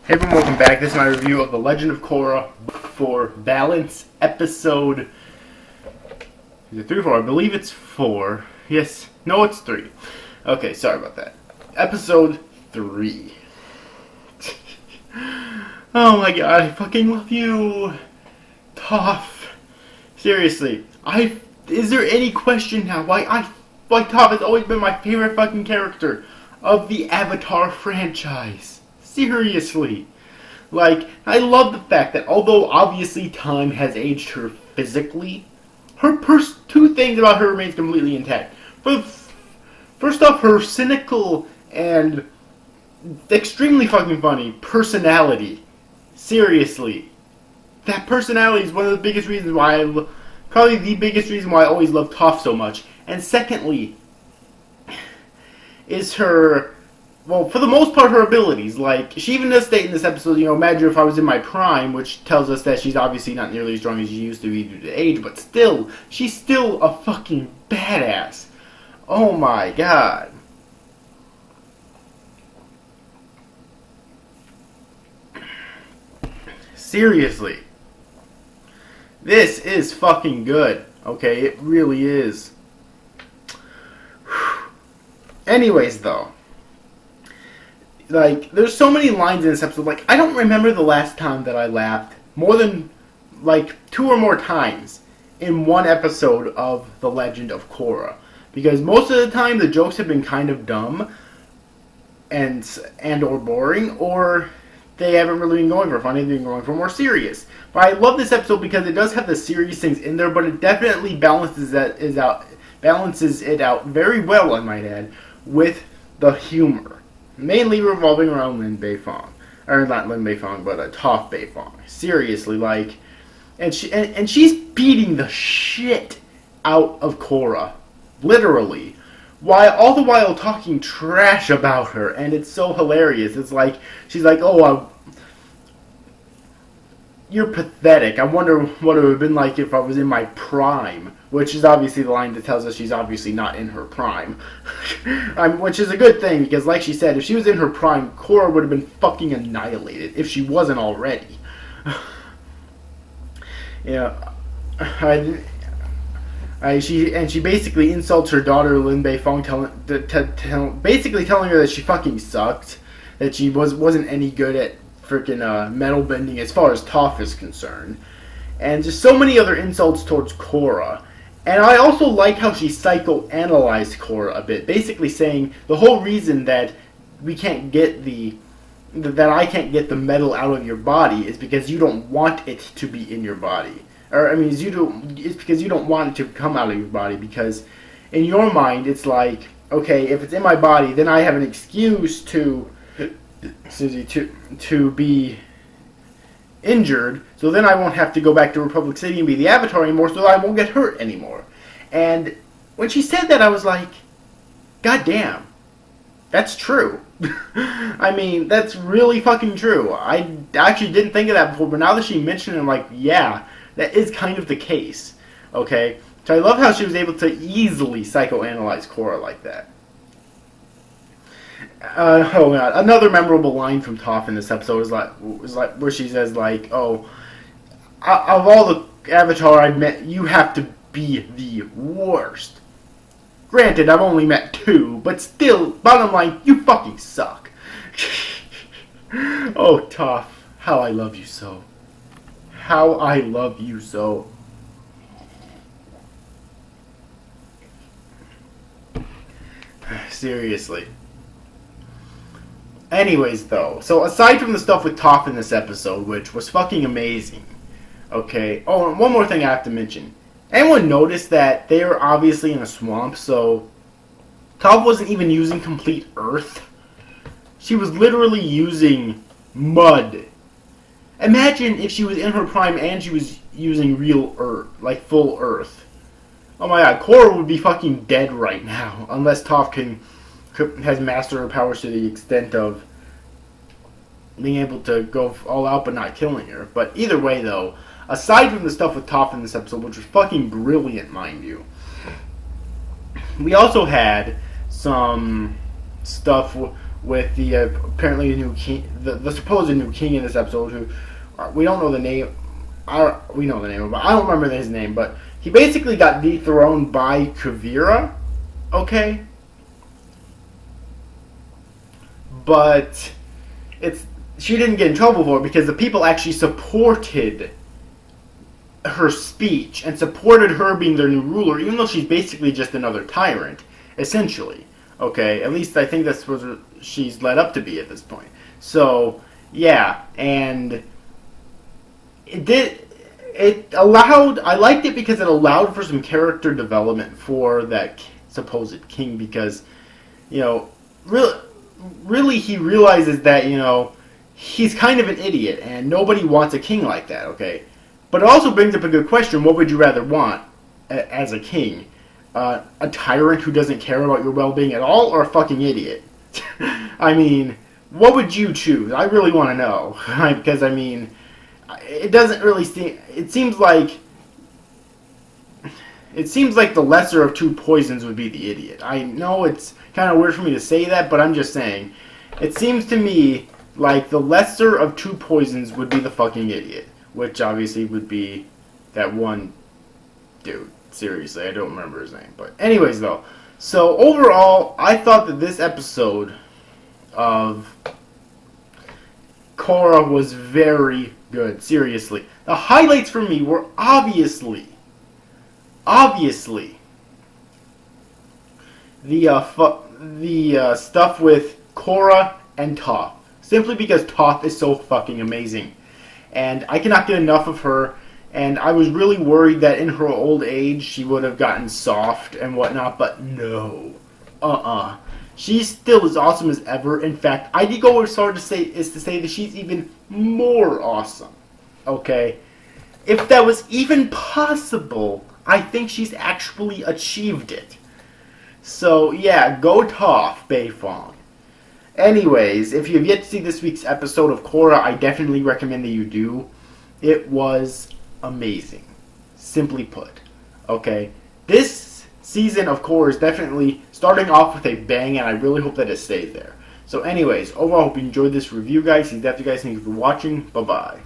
Hey everyone, welcome back. This is my review of The Legend of Korra for Balance episode... Is it 3 or 4? I believe it's 4. Yes. No, it's 3. Okay, sorry about that. Episode 3. Oh my god, I fucking love you. Toph. Seriously. Is there any question now why Toph has always been my favorite fucking character of the Avatar franchise? Seriously. Like, I love the fact that although obviously time has aged her physically, two things about her remains completely intact. First off, her cynical and extremely fucking funny personality. Seriously. That personality is one of the biggest reasons why probably the biggest reason why I always loved Toph so much. And secondly, is her... Well, for the most part, her abilities. Like, she even does state in this episode, imagine if I was in my prime, which tells us that she's obviously not nearly as strong as she used to be due to age, but still, she's still a fucking badass. Oh my god. Seriously. This is fucking good. Okay, it really is. Anyways, though. Like, there's so many lines in this episode. Like, I don't remember the last time that I laughed more than, like, 2 or more times in one episode of The Legend of Korra. Because most of the time, the jokes have been kind of dumb and or boring, or they haven't really been going for fun. They've been going for more serious. But I love this episode because it does have the serious things in there, but it definitely balances it out very well, I might add, with the humor. Mainly revolving around Lin Beifong. Or not Lin Beifong, but Toph Beifong. Seriously, like... And she's beating the shit out of Korra. Literally. All the while talking trash about her. And it's so hilarious. It's like... She's like, you're pathetic. I wonder what it would have been like if I was in my prime. Which is obviously the line that tells us she's obviously not in her prime. Which is a good thing, because like she said, if she was in her prime, Korra would have been fucking annihilated, if she wasn't already. She basically insults her daughter, Lin Beifong, basically telling her that she fucking sucked, that she wasn't any good at freaking metal bending as far as Toph is concerned. And just so many other insults towards Korra. And I also like how she psychoanalyzed Korra a bit, basically saying the whole reason that I can't get the metal out of your body is because you don't want it to be in your body. It's because you don't want it to come out of your body, because in your mind it's like, okay, if it's in my body, then I have an excuse to be injured, so then I won't have to go back to Republic City and be the Avatar anymore, so I won't get hurt anymore. And when she said that, I was like, God damn, that's true. I mean, that's really fucking true. I actually didn't think of that before, but now that she mentioned it, I'm like, yeah, that is kind of the case. Okay? So I love how she was able to easily psychoanalyze Korra like that. Oh god, another memorable line from Toph in this episode is like where she says like, "Oh, of all the Avatar I've met, you have to be the worst." Granted, I've only met 2, but still, bottom line, you fucking suck. Oh, Toph, how I love you so. How I love you so. Seriously. Anyways, though, so aside from the stuff with Toph in this episode, which was fucking amazing, okay, oh, and one more thing I have to mention. Anyone notice that they are obviously in a swamp, so Toph wasn't even using complete earth? She was literally using mud. Imagine if she was in her prime and she was using real earth, like full earth. Oh my god, Korra would be fucking dead right now, unless Toph has mastered her powers to the extent of being able to go all out but not killing her. But either way, though, aside from the stuff with Toph in this episode, which was fucking brilliant, mind you, we also had some stuff with the apparently new king, the supposed new king in this episode, who we don't know the name. We know the name, but I don't remember his name. But he basically got dethroned by Kuvira. Okay, but she didn't get in trouble for it because the people actually supported her speech and supported her being their new ruler, even though she's basically just another tyrant, essentially. Okay, at least I think that's what she's led up to be at this point. So yeah, and I liked it because it allowed for some character development for that supposed king, because, you know, really he realizes that, you know, he's kind of an idiot and nobody wants a king like that, okay? But it also brings up a good question: what would you rather want as a king? A tyrant who doesn't care about your well-being at all, or a fucking idiot? I mean, what would you choose? I really want to know. Because, I mean, it doesn't really seem... It seems like the lesser of two poisons would be the idiot. I know it's kind of weird for me to say that, but I'm just saying. It seems to me like the lesser of two poisons would be the fucking idiot. Which obviously would be that one dude. Seriously, I don't remember his name. But anyways, though. So overall, I thought that this episode of Korra was very good. Seriously. The highlights for me were obviously the stuff with Korra and Toph. Simply because Toph is so fucking amazing. And I cannot get enough of her. And I was really worried that in her old age she would have gotten soft and whatnot, but no. She's still as awesome as ever. In fact, I'd go as far to say that she's even more awesome. Okay? If that was even possible, I think she's actually achieved it. So, yeah, go Toph, Beifong. Anyways, if you've yet to see this week's episode of Korra, I definitely recommend that you do. It was amazing. Simply put. Okay? This season of Korra is definitely starting off with a bang, and I really hope that it stays there. So anyways, overall, I hope you enjoyed this review, guys. That's you guys. Thank you for watching. Bye-bye.